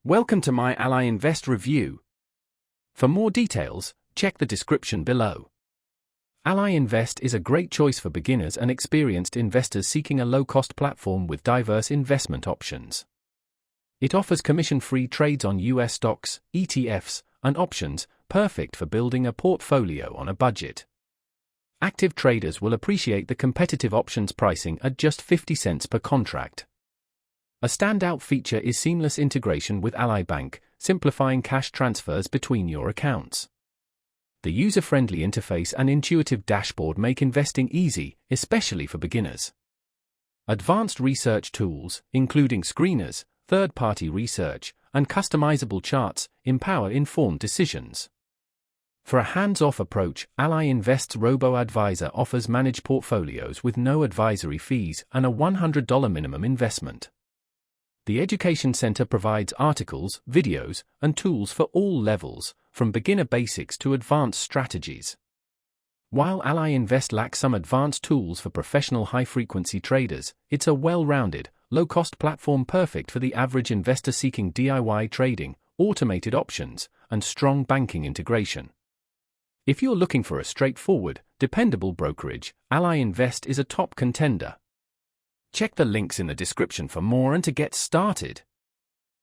Welcome to my Ally Invest review. For more details, check the description below. Ally Invest is a great choice for beginners and experienced investors seeking a low-cost platform with diverse investment options. It offers commission-free trades on US stocks, ETFs, and options, perfect for building a portfolio on a budget. Active traders will appreciate the competitive options pricing at just 50 cents per contract. A standout feature is seamless integration with Ally Bank, simplifying cash transfers between your accounts. The user-friendly interface and intuitive dashboard make investing easy, especially for beginners. Advanced research tools, including screeners, third-party research, and customizable charts, empower informed decisions. For a hands-off approach, Ally Invest's Robo-Advisor offers managed portfolios with no advisory fees and a $100 minimum investment. The Education Center provides articles, videos, and tools for all levels, from beginner basics to advanced strategies. While Ally Invest lacks some advanced tools for professional high-frequency traders, it's a well-rounded, low-cost platform perfect for the average investor seeking DIY trading, automated options, and strong banking integration. If you're looking for a straightforward, dependable brokerage, Ally Invest is a top contender. Check the links in the description for more and to get started.